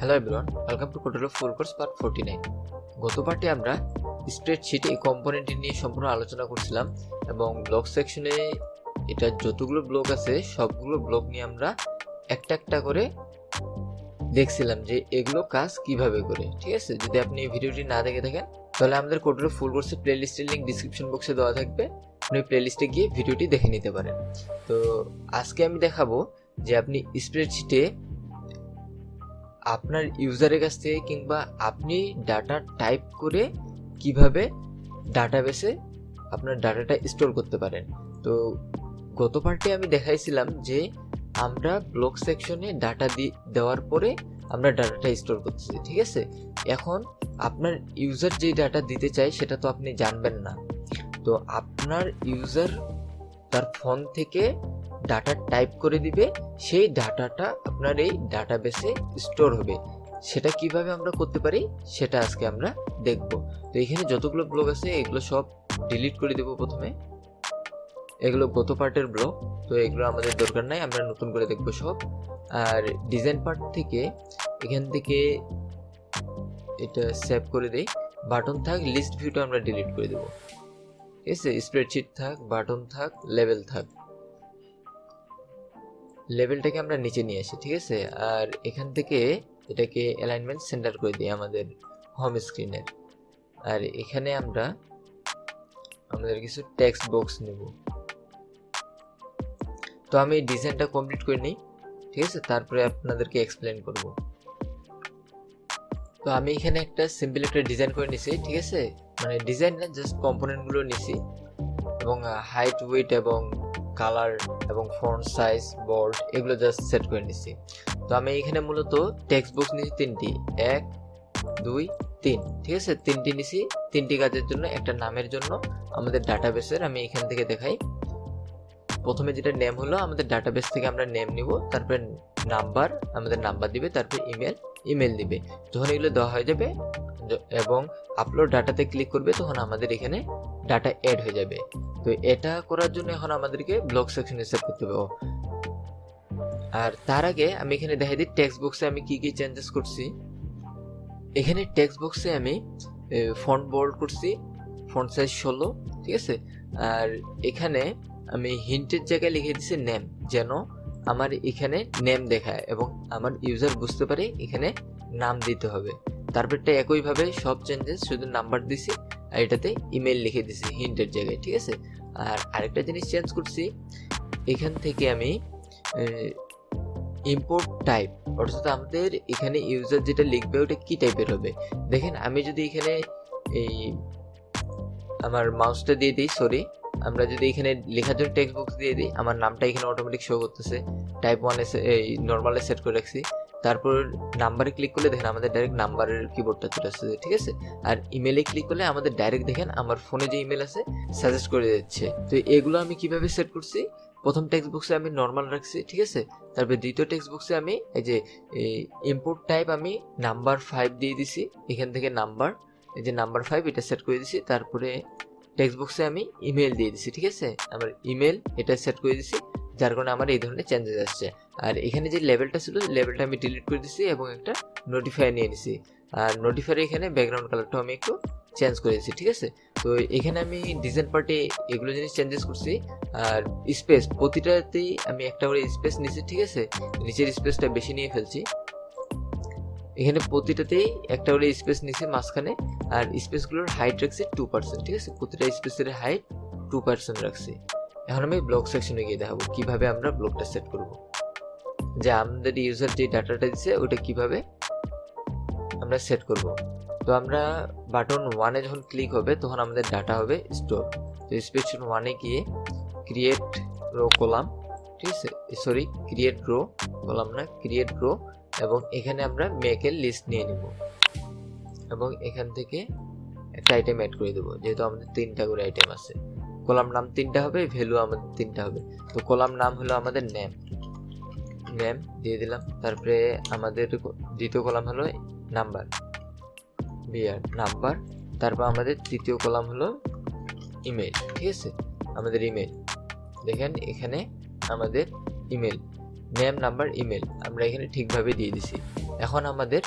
Hello everyone, welcome to Codular full course part 49। গত পার্টে আমরা স্প্রেডশিটে এই কম্পোনেন্টটি নিয়ে সম্পূর্ণ আলোচনা করছিলাম এবং ব্লক সেকশনে এটা যতগুলো ব্লক আছে সবগুলো ব্লক নিয়ে আমরা একটা একটা করে দেখছিলাম যে এগুলো কাজ কিভাবে করে। ঠিক আছে, যদি আপনি এই ভিডিওটি না দেখে থাকেন তাহলে আমাদের কোডুলার ফুল কোর্সের প্লেলিস্টের লিঙ্ক ডিসক্রিপশন বক্সে দেওয়া থাকবে, আপনি প্লেলিস্টে গিয়ে ভিডিওটি দেখে নিতে পারেন। তো আজকে আমি দেখাবো যে আপনি স্প্রেডশিটে আপনার ইউজারের কাছ থেকে কিংবা আপনি ডাটা টাইপ করে কিভাবে ডাটাবেসে আপনার ডাটাটা স্টোর করতে পারেন। তো গত পার্টে আমি দেখাইছিলাম যে আমরা ব্লক সেকশনে ডাটা দেওয়ার পরে আমরা ডাটাটা স্টোর করতেছি। ঠিক আছে, এখন আপনার ইউজার যেই ডাটা দিতে চায় সেটা তো আপনি জানবেন না। তো আপনার ইউজার তার ফোন থেকে ডাটা টাইপ করে দিবে, সেই ডাটাটা আপনার এই ডাটাবেসে স্টোর হবে। সেটা কিভাবে আমরা করতে পারি সেটা আজকে আমরা দেখব। তো এখানে যতগুলো ব্লক আছে এগুলো সব ডিলিট করে দেব প্রথমে। এগুলো গত পার্টের ব্লক, তো এগুলো আমাদের দরকার নাই, আমরা নতুন করে দেখব সব। আর ডিজাইন পার্ট থেকে এখান থেকে এটা সেভ করে দেই। বাটন থাক, লিস্ট ভিউটা আমরা ডিলিট করে দেব। ঠিক আছে, স্প্রেডশিট থাক, বাটন থাক, লেভেল থাক। লেভেলটাকে আমরা নিচে নিয়ে আসি। ঠিক আছে, আর এখান থেকে এটাকে অ্যালাইনমেন্ট সেন্টার করে দিই আমাদের হোম স্ক্রিনের। আর এখানে আমরা আমাদের কিছু টেক্সট বক্স নেব। তো আমি ডিজাইনটা কমপ্লিট করে নিই। ঠিক আছে, তারপরে আপনাদেরকে এক্সপ্লেন করব। তো আমি এখানে একটা সিম্পল একটা ডিজাইন করে নিছি। ঠিক আছে, মানে ডিজাইন না, জাস্ট কম্পোনেন্টগুলো নিছি এবং হাইট, উইডথ এবং কালার এবং ফন্ট সাইজ, বোল্ড এগুলো জাস্ট সেট করে নিছি। তো আমি এখানে মূলত টেক্সট বক্স নিছি তিনটি, 1 2 3। ঠিক আছে, তিনটি নিছি, তিনটি কাজের জন্য। একটা নামের জন্য আমাদের ডাটাবেসের, আমি এখান থেকে দেখাই। প্রথমে যেটা নেম হলো, আমাদের ডাটাবেস থেকে আমরা নেম নিব, তারপরে নাম্বার, আমাদের নাম্বার দিবে, তারপরে ইমেল দিবে। যখন এগুলো দেওয়া হয়ে যাবে এবং আপলোড ডাটাতে ক্লিক করবে তখন আমাদের এখানে ডাটা অ্যাড হয়ে যাবে। তো এটা করার জন্য এখন আমাদেরকে ব্লক সেকশনে সেভ করতে হবে। আর তার আগে আমি এখানে দেখাই দিই টেক্সট বক্সে আমি কি কি চেঞ্জেস করছি। এখানে টেক্সট বক্সে আমি ফন্ট বোল্ড করছি, ফন্ট সাইজ 16। ঠিক আছে, আর এখানে আমি হিন্টের জায়গায় লিখে দিচ্ছি নেম, যেন আমার এখানে নেম দেখায় এবং আমার ইউজার বুঝতে পারে এখানে নাম দিতে হবে। তারপরটা একইভাবে সব চেঞ্জেস, শুধু নাম্বার দিছি আর এটাতে ইমেল লিখে দিছি হিন্টের জায়গায়। ঠিক আছে, আর আরেকটা জিনিস চেঞ্জ করছি, এখান থেকে আমি ইম্পোর্ট টাইপ, অর্থাৎ আমাদের এখানে ইউজার যেটা লিখবে ওটা কি টাইপের হবে। দেখেন আমি যদি এখানে এই আমার মাউসটা দিয়ে দিই, সরি, আমরা যদি এখানে লেখার জন্য টেক্সট বক্স দিয়ে দিই, আমার নামটা এখানে অটোমেটিক শো করতেছে। টাইপ 1 এই নর্মালে সেট করে রাখছি। তারপর নাম্বারে ক্লিক করলে দেখেন আমাদের ডাইরেক্ট নাম্বারের কিবোর্ডটা চলে আসছে। ঠিক আছে, আর ইমেলে ক্লিক করলে আমাদের ডাইরেক্ট দেখেন আমার ফোনে যে ইমেল আছে সাজেস্ট করে দিচ্ছে। তো এগুলো আমি কিভাবে সেট করছি, প্রথম টেক্সট বক্সে আমি নর্মাল রাখছি। ঠিক আছে, তারপর দ্বিতীয় টেক্সট বক্সে আমি এই যে ইম্পোর্ট টাইপ আমি নাম্বার 5 দিয়ে দিছি। এখান থেকে নাম্বার, এই যে নাম্বার 5 এটা সেট করে দিছি। তারপরে টেক্সট বক্সে আমি ইমেল দিয়ে দিছি। ঠিক আছে, আমার ইমেল এটা সেট করে দিছি, যার কারণে আমার এই ধরনের চেঞ্জেস আসছে। আর এখানে যে লেভেলটা ছিল, লেভেলটা আমি ডিলিট করে দিছি এবং একটা নোটিফায়ার নিয়ে নিছি। আর নোটিফায়ার এখানে ব্যাকগ্রাউন্ড কালারটাও আমি একটু চেঞ্জ করে দিয়েছি। ঠিক আছে, তো এখানে আমি ডিজাইন পার্টে এগুলো জিনিস চেঞ্জেস করছি। আর স্পেস, প্রতিটাতেই আমি একটা করে স্পেস নিছি। ঠিক আছে, নিচের স্পেসটা বেশি নিয়ে ফেলছি। এখানে প্রতিটাতেই একটা করে স্পেস নিছি মাঝখানে, আর স্পেসগুলোর হাইট রাখছি 2%। ঠিক আছে, প্রতিটা স্পেসের হাইট 2% রাখছি। এখন আমি ব্লক সেকশনে গিয়ে দেখাবো কিভাবে আমরা ব্লকটা সেট করব, যে আমাদের ইউজার যে ডাটাটা দিচ্ছে ওটা কিভাবে আমরা সেট করব। তো আমরা বাটন 1-এ যখন ক্লিক হবে তখন আমাদের ডাটা হবে স্টোর। তো স্প্রেডশিট 1-এ গিয়ে ক্রিয়েট রো কলাম, ঠিক আছে, সরি ক্রিয়েট রো কলাম না, ক্রিয়েট রো, এবং এখানে আমরা মেকের লিস্ট নিয়ে নিব এবং এখান থেকে একটা আইটেম অ্যাড করে দেবো। যেহেতু আমাদের 3টা করে আইটেম আছে, কলাম নাম 3টা হবে, ভ্যালু আমাদের 3টা হবে। তো কলাম নাম হলো আমাদের নেম, নেম দিয়ে দিলাম। তারপরে আমাদের দ্বিতীয় কলাম হলো নাম্বার, বিআর নাম্বার। তারপর আমাদের তৃতীয় কলাম হলো ইমেল। ঠিক আছে, আমাদের ইমেল, দেখেন এখানে আমাদের ইমেল, নেম, নাম্বার, ইমেল আমরা এখানে ঠিকভাবে দিয়ে দিছি। এখন আমাদের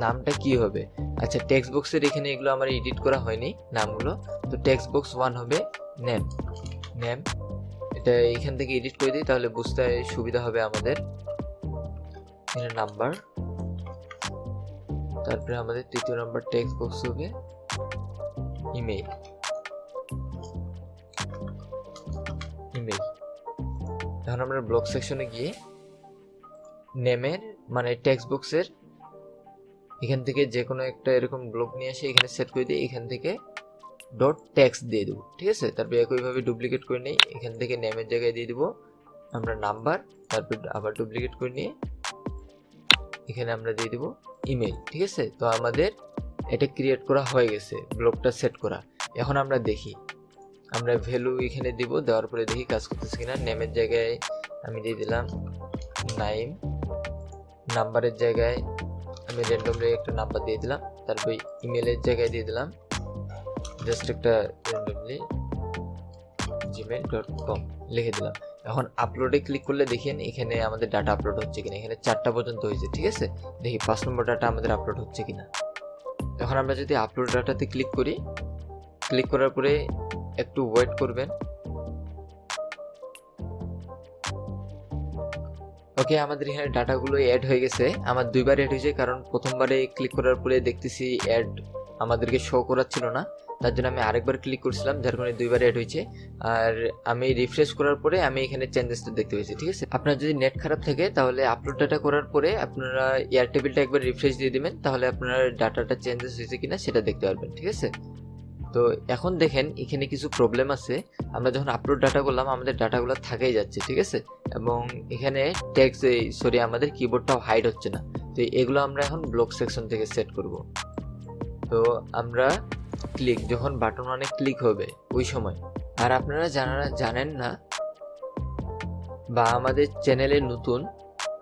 নামটা কি হবে? আচ্ছা, টেক্সট বক্সের এখানে এগুলো আমার এডিট করা হয়নি নামগুলো। তো টেক্সট বক্স 1 হবে নেম। নেম এটা এখান থেকে এডিট করে দিই, তাহলে বুঝতে সুবিধা হবে আমাদের। এখানে নাম্বার, তারপরে আমাদের তৃতীয় নাম্বার টেক্সট বক্স হবে ইমেল। ইমেল। এখন আমরা ব্লক সেকশনে গিয়ে নেমের মানে টেক্সট বক্সের এখান থেকে যে কোনো একটা এরকম ব্লক নিয়ে এসে এখানে সেট করে দিই, এখান থেকে ডট টেক্সট দিয়ে দেবো, ঠিক আছে। তারপরে একইভাবে ডুপ্লিকেট করে নিই, এখান থেকে নেমের জায়গায় দিয়ে দেবো আমরা নাম্বার, তারপর আবার ডুপ্লিকেট করে নিয়ে এখানে আমরা দিয়ে দেবো ইমেল, ঠিক আছে। তো আমাদের এটা ক্রিয়েট করা হয়ে গেছে, ব্লকটা সেট করা। এখন আমরা দেখি, আমরা ভ্যালু এখানে দিব, দেওয়ার পরে দেখি কাজ করতেছে কিনা। নেমের জায়গায় আমি দিয়ে দিলাম নাইম, নাম্বারের জায়গায় আমি র্যান্ডমলি একটা নাম্বার দিয়ে দিলাম, তারপর ইমেলের জায়গায় দিয়ে দিলাম জাস্ট একটা র্যান্ডমলি gmail.com লিখে দিলাম। এখন আপলোডে ক্লিক করলে দেখেন এখানে আমাদের ডাটা আপলোড হচ্ছে কিনা। এখানে 4টা পর্যন্ত হয়েছে, ঠিক আছে। দেখি 5 নম্বর ডাটা আমাদের আপলোড হচ্ছে কিনা। এখন আমরা যদি আপলোড ডাটাতে ক্লিক করি, ক্লিক করার পরে একটু ওয়েট করবেন। ওকে, আমাদের এখানে ডাটাগুলো অ্যাড হয়ে গেছে। আমার 2বার অ্যাড হয়েছে, কারণ প্রথমবারে ক্লিক করার পরে দেখতেছি অ্যাড আমাদেরকে শো করাচ্ছিল না, তার জন্য আমি আরেকবার ক্লিক করছিলাম, যার কারণে 2বার অ্যাড হয়েছে। আর আমি রিফ্রেশ করার পরে আমি এখানে চেঞ্জেসটা দেখতে পেয়েছি, ঠিক আছে। আপনার যদি নেট খারাপ থাকে তাহলে আপলোড ডাটা করার পরে আপনারা এয়ারটেবিলটা একবার রিফ্রেশ দিয়ে দিবেন, তাহলে আপনার ডাটাটা চেঞ্জেস হয়েছে কিনা সেটা দেখতে পারবেন, ঠিক আছে। তো এখন দেখেন এখানে কিছু প্রবলেম আছে। আমরা যখন আপলোড ডাটা করলাম আমাদের ডাটাগুলো থাকেই যাচ্ছে, ঠিক আছে। এবং এখানে টেক্সট আমাদের কিবোর্ডটাও হাইড হচ্ছে না। তো এগুলো আমরা এখন ব্লক সেকশন থেকে সেট করব। তো আমরা যখন বাটন মানে ক্লিক হবে ওই সময়, আর আপনারা যারা জানেন না বা আমাদের চ্যানেলে নতুন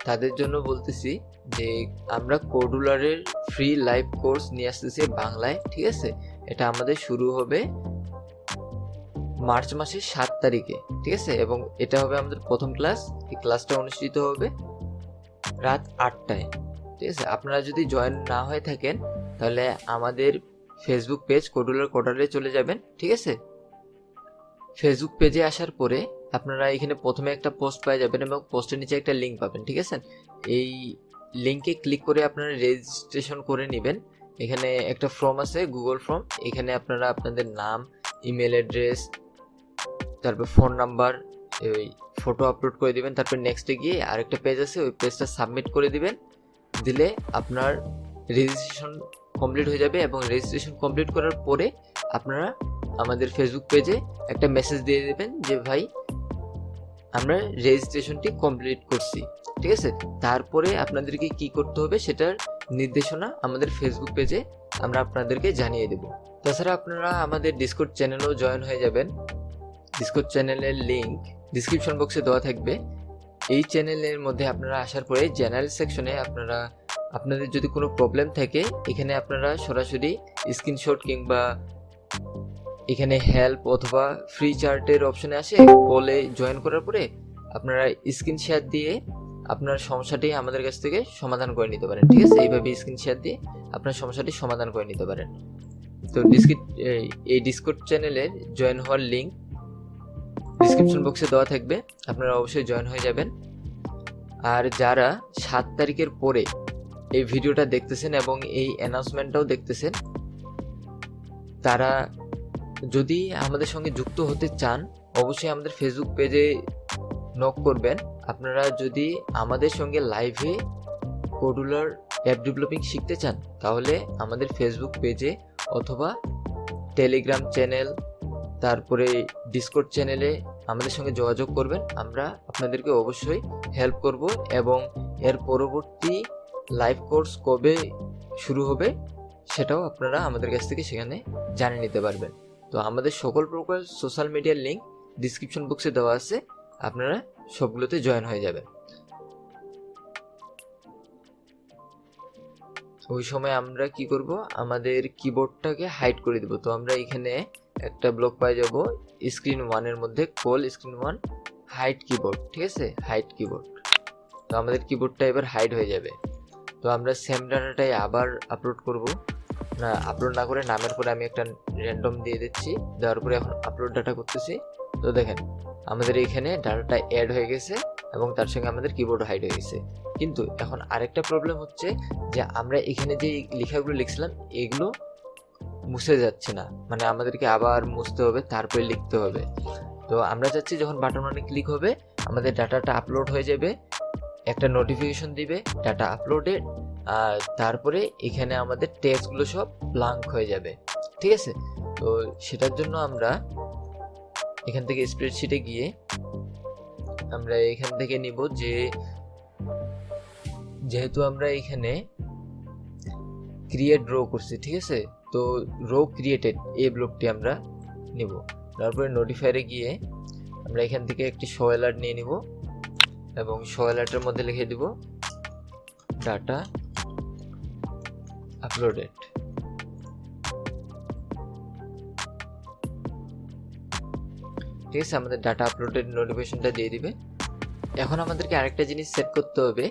তাদের জন্য বলতেছি যে আমরা কোডুলারের ফ্রি লাইভ কোর্স নিয়ে আসতেছি বাংলায়, ঠিক আছে। এটা আমাদের শুরু হবে মার্চ মাসের 7 তারিখে, ঠিক আছে। এবং এটা হবে আমাদের প্রথম ক্লাস। এই ক্লাসটা অনুষ্ঠিত হবে রাত 8টায়, ঠিক আছে। আপনারা যদি জয়েন না হয়ে থাকেন তাহলে আমাদের ফেসবুক পেজ কোডুলার কোডারে চলে যাবেন, ঠিক আছে। ফেসবুক পেজে আসার পরে আপনারা এখানে প্রথমে একটা পোস্ট পেয়ে যাবেন এবং পোস্টের নিচে একটা লিঙ্ক পাবেন, ঠিক আছে। এই লিঙ্কে ক্লিক করে আপনারা রেজিস্ট্রেশন করে নেবেন। এখানে একটা ফর্ম আছে, গুগল ফর্ম। এখানে আপনারা আপনাদের নাম, ইমেল অ্যাড্রেস, তারপর ফোন নাম্বার, ওই ফটো আপলোড করে দিবেন। তারপর নেক্সটে গিয়ে আরেকটা পেজ আছে, ওই পেজটা সাবমিট করে দিবেন। দিলে আপনার রেজিস্ট্রেশন কমপ্লিট হয়ে যাবে। এবং রেজিস্ট্রেশন কমপ্লিট করার পরে আপনারা আমাদের ফেসবুক পেজে একটা মেসেজ দিয়ে দেবেন যে ভাই আমরা রেজিস্ট্রেশনটি কমপ্লিট করছি, ঠিক আছে। তারপরে আপনাদেরকে কি করতে হবে সেটার নির্দেশনা আমাদের ফেসবুক পেজে আমরা আপনাদেরকে জানিয়ে দেব। তাছাড়া আপনারা আমাদের ডিসকর্ড চ্যানেলেও জয়েন হয়ে যাবেন। ডিসকর্ড চ্যানেলের লিঙ্ক ডিসক্রিপশন বক্সে দেওয়া থাকবে। এই চ্যানেলের মধ্যে আপনারা আসার পরে জেনারেল সেকশনে আপনাদের যদি কোনো প্রবলেম থাকে এখানে আপনারা সরাসরি স্ক্রিনশট কিংবা এখানে হেল্প অথবা ফ্রি চার্টের অপশনে আসে কলে জয়েন করার পরে আপনারা স্ক্রিন শেয়ার দিয়ে আপনার সমস্যাটি আমাদের কাছ থেকে সমাধান করে নিতে পারেন, ঠিক আছে। এইভাবে স্ক্রিন শেয়ার দিয়ে আপনার সমস্যাটি সমাধান করে নিতে পারেন। তো এই ডিসকর্ড চ্যানেলের জয়েন হওয়ার লিঙ্ক ডিসক্রিপশন বক্সে দেওয়া থাকবে, আপনারা অবশ্যই জয়েন হয়ে যাবেন। আর যারা 7 তারিখের পরে এই ভিডিওটা দেখতেছেন এবং এই অ্যানাউন্সমেন্টটাও দেখতেছেন, তারা যদি আমাদের সঙ্গে যুক্ত হতে চান অবশ্যই আমাদের ফেসবুক পেজে নক করবেন। আপনারা যদি আমাদের সঙ্গে লাইভে কোডুলার অ্যাপ ডেভেলপিং শিখতে চান তাহলে আমাদের ফেসবুক পেজে অথবা টেলিগ্রাম চ্যানেল, তারপরে ডিসকর্ড চ্যানেলে আমাদের সঙ্গে যোগাযোগ করবেন। আমরা আপনাদেরকে অবশ্যই হেল্প করব এবং এর পরবর্তী লাইভ কোর্স কবে শুরু হবে সেটাও আপনারা আমাদের কাছ থেকে সেখানে জানিয়ে নিতে পারবেন। তো আমাদের সকল প্রকার সোশ্যাল মিডিয়ার লিঙ্ক ডিসক্রিপশন বক্সে দেওয়া আছে, আপনারা সবগুলোতে জয়েন হয়ে যাবেন। ওই সময় আমরা কি করব, আমাদের কিবোর্ডটাকে হাইড করে দেব। তো আমরা এখানে একটা ব্লক পাই যাব স্ক্রিন 1 এর মধ্যে, কল স্ক্রিন 1 হাইড কিবোর্ড, ঠিক আছে, হাইড কিবোর্ড। তো আমাদের কিবোর্ডটা এবার হাইড হয়ে যাবে। তো আমরা সেম ডাটাটাই আবার আপলোড করব, না আপলোড না করে নামের পরে আমি একটা র্যান্ডম দিয়ে দিচ্ছি, দেওয়ার পরে এখন আপলোড ডাটা করতেছি। তো দেখেন আমাদের এখানে ডাটাটা অ্যাড হয়ে গেছে এবং তার সঙ্গে আমাদের কিবোর্ড হাইড হয়ে গেছে। কিন্তু এখন আরেকটা প্রবলেম হচ্ছে যে আমরা এখানে যে লেখাগুলো লিখছিলাম এগুলো মুছে যাচ্ছে না, মানে আমাদেরকে আবার মুছতে হবে, তারপরে লিখতে হবে। তো আমরা চাচ্ছি যখন বাটন মানে ক্লিক হবে আমাদের ডাটাটা আপলোড হয়ে যাবে, একটা নোটিফিকেশন দিবে ডাটা আপলোডেড, আর তারপরে এখানে আমাদের টেক্সটগুলো সব ব্ল্যাঙ্ক হয়ে যাবে, ঠিক আছে। তো সেটার জন্য আমরা এখান থেকে স্প্রেডশিটে গিয়ে আমরা এখান থেকে নিব যে যেহেতু আমরা এখানে ক্রিয়েট রো করছি, ঠিক আছে, তো রো ক্রিয়েটেড এই ব্লকটি আমরা নিব। তারপরে নোটিফায়ারে গিয়ে আমরা এখান থেকে একটি শো অ্যালার্ট নিয়ে নিব এবং শো অ্যালার্টের মধ্যে লিখে দিব ডাটা আপলোডেড। ঠিক আছে, আমাদের ডাটা আপলোডেড নোটিফিকেশনটা দিয়ে দিবে। এখন আমাদেরকে আরেকটা জিনিস সেট করতে হবে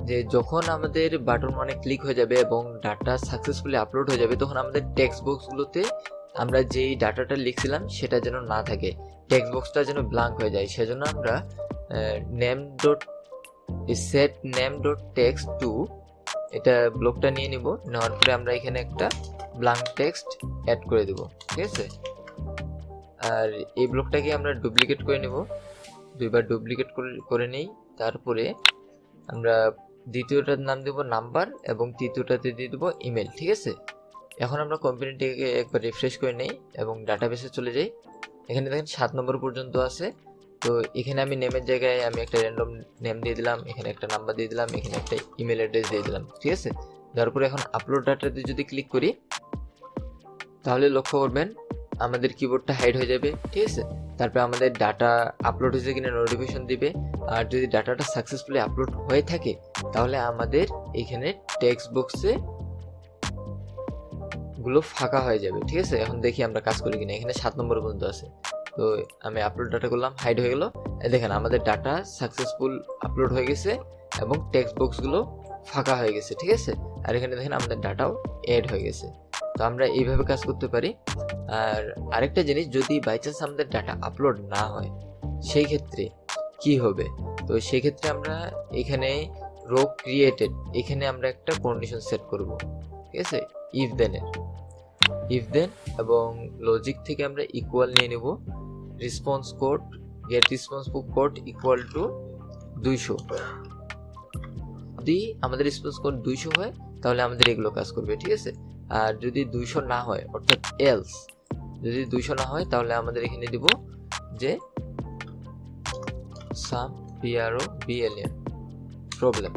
যে যখন আমাদের বাটন মানে ক্লিক হয়ে যাবে এবং ডাটা সাকসেসফুলি আপলোড হয়ে যাবে তখন আমাদের টেক্সট বক্সগুলোতে আমরা যেই ডাটাটা লিখছিলাম সেটা যেন না থাকে, টেক্সট বক্সটা যেন ব্ল্যাঙ্ক হয়ে যায়। সেজন্য আমরা name dot set name dot text to এটা ব্লকটা নিয়ে নিব, নেওয়ার পরে আমরা এখানে একটা ব্ল্যাঙ্ক টেক্সট অ্যাড করে দেব, ঠিক আছে। আর এই ব্লকটাকে আমরা ডুপ্লিকেট করে নেব, দুইবার ডুপ্লিকেট করে নেই। তারপরে আমরা দ্বিতীয়টার নাম দেব নাম্বার এবং তৃতীয়টাতে দিয়ে দেবো ইমেল, ঠিক আছে। এখন আমরা কম্পিউটারটিকে একবার রিফ্রেশ করে নেই এবং ডাটাবেসে চলে যাই। এখানে দেখেন 7 নম্বর পর্যন্ত আছে। তো এখানে আমি নেমের জায়গায় আমি একটা র্যান্ডম নেম দিয়ে দিলাম, এখানে একটা নাম্বার দিয়ে দিলাম, এখানে একটা ইমেল অ্যাড্রেস দিয়ে দিলাম, ঠিক আছে। তারপরে এখন আপলোড ডাটাতে যদি ক্লিক করি তাহলে লক্ষ্য করবেন আমাদের কিবোর্ডটা হাইড হয়ে যাবে, ঠিক আছে। তারপরে আমাদের ডাটা আপলোড হয়েছে কিনা নোটিফিকেশন দিবে, আর যদি ডাটাটা সাকসেসফুলি আপলোড হয়ে থাকে তাহলে আমাদের এখানে টেক্সট বক্সে গুলো ফাঁকা হয়ে যাবে, ঠিক আছে। এখন দেখি আমরা কাজ করি কিনা, এখানে 7 নম্বর পর্যন্ত আছে। তো আমি আপলোড ডাটা করলাম, হাইড হয়ে গেল। দেখেন আমাদের ডাটা সাকসেসফুল আপলোড হয়ে গেছে এবং টেক্সট বক্সগুলো ফাঁকা হয়ে গেছে, ঠিক আছে। আর এখানে দেখেন আমাদের ডাটাও অ্যাড হয়ে গেছে। তো আমরা এইভাবে কাজ করতে পারি। আর আরেকটা জিনিস, যদি বাই চান্স আমাদের ডাটা আপলোড না হয় সেই ক্ষেত্রে কি হবে, তো সেই ক্ষেত্রে আমরা এখানে রো ক্রিয়েটেড এখানে আমরা একটা কন্ডিশন সেট করব, ঠিক আছে। ইফ দেন এবং লজিক থেকে আমরা ইকুয়াল নিয়ে নেব response code gate response code equal to 200। যদি আমাদের রেসপন্স কোড 200 হয় তাহলে আমাদের এগুলো কাজ করবে, ঠিক আছে। আর যদি 200 না হয় অর্থাৎ এলস, যদি 200 না হয় তাহলে আমাদের এখানে দিব যে সাম প্রবলেম,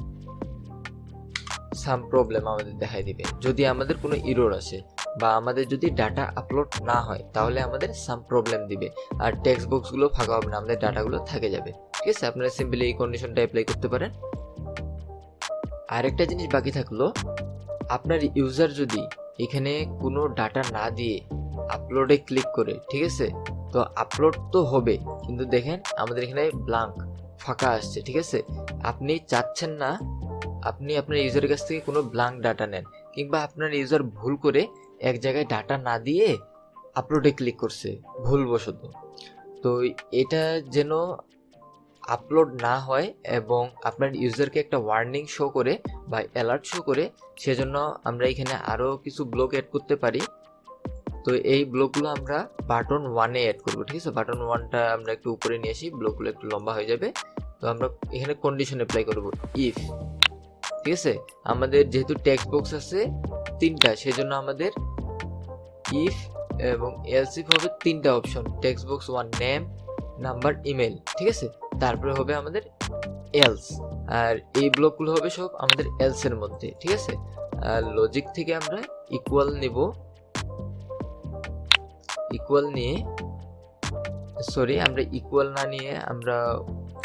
সাম প্রবলেম আমাদের দেখাই দিবে যদি আমাদের কোনো এরর আসে, বা আমাদের যদি ডাটা আপলোড না হয় তাহলে আমাদের সাম প্রবলেম দিবে। আর টেক্সট বক্সগুলো ফাঁকা হবে না, আমাদের ডাটাগুলো থেকে যাবে, ঠিক আছে। আপনারা সিম্পলি এই কন্ডিশনটা অ্যাপ্লাই করতে পারেন। আরেকটা জিনিস বাকি থাকলো, আপনার ইউজার যদি এখানে কোনো ডাটা না দিয়ে আপলোডে ক্লিক করে, ঠিক আছে, তো আপলোড তো হবে কিন্তু দেখেন আমাদের এখানে ব্ল্যাঙ্ক ফাঁকা আসছে, ঠিক আছে। আপনি চাচ্ছেন না আপনি আপনার ইউজারের কাছ থেকে কোনো ব্ল্যাঙ্ক ডাটা নেন, কিংবা আপনার ইউজার ভুল করে এক জায়গায় ডাটা না দিয়ে আপলোডে ক্লিক করছে ভুলবশত, তো এটা যেন আপলোড না হয় এবং আপনার ইউজারকে একটা ওয়ার্নিং শো করে বা অ্যালার্ট শো করে, সেজন্য আমরা এখানে আরও কিছু ব্লক অ্যাড করতে পারি। তো এই ব্লকগুলো আমরা বাটন 1-এ অ্যাড করবো, ঠিক আছে। বাটন 1টা আমরা একটু উপরে নিয়ে আসি, ব্লকগুলো একটু লম্বা হয়ে যাবে। তো আমরা এখানে কন্ডিশন অ্যাপ্লাই করব ইফ, ঠিক আছে। আমাদের যেহেতু টেক্সট বক্স আছে 3টা, সেজন্য আমাদের ইফ এবং এলস ইফ হবে 3টা option, text box 1 name number email, ঠিক আছে। তারপরে হবে আমাদের এলস, আর এই ব্লকগুলো হবে সব আমাদের এলস এর মধ্যে, ঠিক আছে। আর লজিক থেকে আমরা ইকুয়াল নিব, ইকুয়াল নিয়ে আমরা ইকুয়াল না নিয়ে আমরা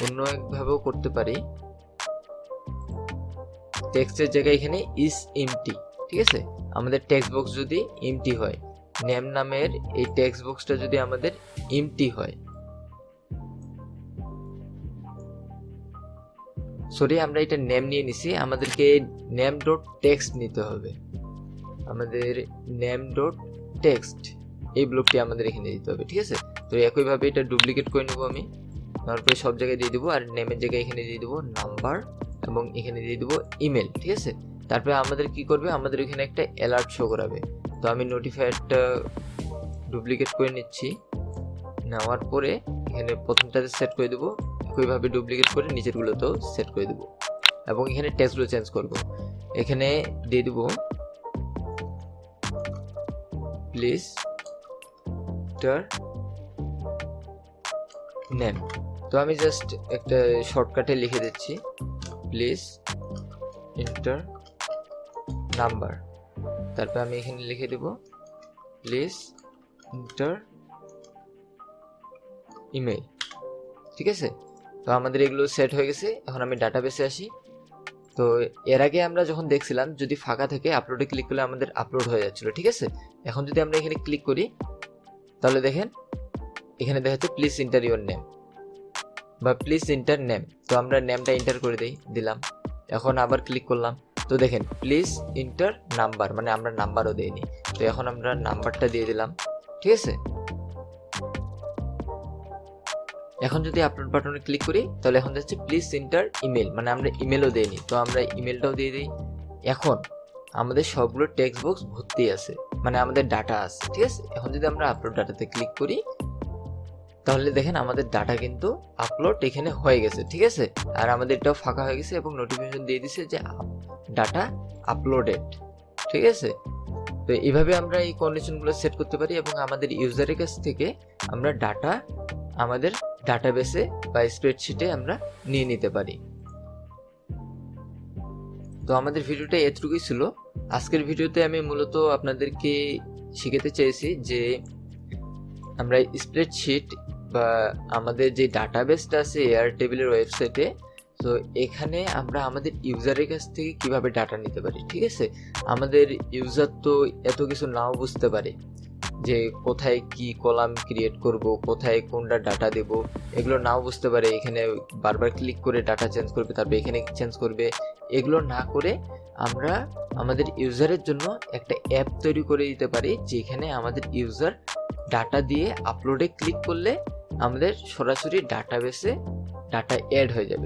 অন্য একভাবেও করতে পারি। টেক্সটের জায়গায় এখানে ইজ এমটি, ঠিক আছে। আমাদের টেক্সট বক্স যদি এমটি হয়, নেম নামের এই টেক্সট বক্সটা যদি আমাদের এমটি হয়, সরি আমরা এটা নেম নিয়ে নিছি, আমাদেরকে নেম ডট টেক্সট নিতে হবে। আমাদের নেম ডট টেক্সট এই ব্লকটি আমাদের এখানে দিতে হবে, ঠিক আছে। তো একইভাবে এটা ডুপ্লিকেট করে নেবো আমি, তারপরে সব জায়গায় দিয়ে দেবো, আর নেমের জায়গায় এখানে দিয়ে দেবো নাম্বার এবং এখানে দিয়ে দেবো ইমেল, ঠিক আছে। তারপরে আমাদের কি করবে, আমাদের এখানে একটা অ্যালার্ট শো করাবে। তো আমি নোটিফায়ারটা ডুপ্লিকেট করে নিচ্ছি, নেওয়ার পরে এখানে প্রথমটাতে সেট করে দেবো, একইভাবে ডুপ্লিকেট করে নিচেরগুলোতেও সেট করে দেবো এবং এখানে টেক্সটগুলো চেঞ্জ করব। এখানে দিয়ে দেবো প্লিজ এন্টার নেম। তো আমি জাস্ট একটা শর্টকাটে লিখে দিচ্ছি প্লিজ এন্টার নাম্বার, তারপর আমি এখানে লিখে দেব প্লিজ এন্টার ইমেল, ঠিক আছে। তো আমাদের এগুলো সেট হয়ে গেছে। এখন আমি ডাটাবেসে আসি। তো এর আগে আমরা যখন দেখছিলাম যদি ফাঁকা থেকে আপলোডে ক্লিক করলে আমাদের আপলোড হয়ে যাচ্ছিল, ঠিক আছে। এখন যদি আমরা এখানে ক্লিক করি তাহলে দেখেন এখানে দেখাচ্ছে প্লিজ এন্টার ইউর নেম বা প্লিজ এন্টার নেম। তো আমরা নেমটা এন্টার করে দিলাম। এখন আবার ক্লিক করলাম, তো দেখেন প্লিজ এন্টার নাম্বার, মানে আমরা নাম্বারও দেইনি। তো এখন আমরা নাম্বারটা দিয়ে দিলাম, ঠিক আছে। এখন যদি আপলোড বাটনে ক্লিক করি তাহলে এখন যাচ্ছে প্লিজ এন্টার ইমেল, মানে আমরা ইমেলও দেইনি। তো আমরা ইমেলটাও দিয়ে দিই। এখন আমাদের সবগুলো টেক্সট বক্স ভর্তি আছে, মানে আমাদের ডাটা আছে, ঠিক আছে। এখন যদি আমরা আপলোড ডাটাতে ক্লিক করি তাহলে দেখেন আমাদের ডাটা কিন্তু আপলোড এখানে হয়ে গেছে, ঠিক আছে। আর আমাদের এটাও ফাঁকা হয়ে গেছে এবং নোটিফিকেশন দিয়ে দিছে যে ডাটা আপলোডেড, ঠিক আছে। তো এইভাবে আমরা এই কন্ডিশনগুলো সেট করতে পারি এবং আমাদের ইউজারের কাছ থেকে আমরা ডাটা আমাদের ডাটাবেসে বা স্প্রেডশিটে আমরা নিয়ে নিতে পারি। তো আমাদের ভিডিওটা এতটুকুই ছিল। আজকের ভিডিওতে আমি মূলত আপনাদেরকে শিখাতে চেয়েছি যে আমরা স্প্রেডশিট বা আমাদের যে ডাটাবেসটা আছে এয়ারটেবলের ওয়েবসাইটে, তো এখানে আমরা আমাদের ইউজারের কাছ থেকে কিভাবে ডাটা নিতে পারি, ঠিক আছে। আমাদের ইউজার তো এত কিছু নাও বুঝতে পারে যে কোথায় কি কলাম ক্রিয়েট করব, কোথায় কোনটা ডাটা দেব, এগুলো নাও বুঝতে পারে। এখানে বারবার ক্লিক করে ডাটা চেঞ্জ করবে, তারপর এখানে চেঞ্জ করবে। এগুলো না করে আমরা আমাদের ইউজারের জন্য একটা অ্যাপ তৈরি করে দিতে পারি, যেখানে আমাদের ইউজার ডাটা দিয়ে আপলোডে ক্লিক করলে আমাদের সরাসরি ডাটাবেসে ডাটা অ্যাড হয়ে যাবে।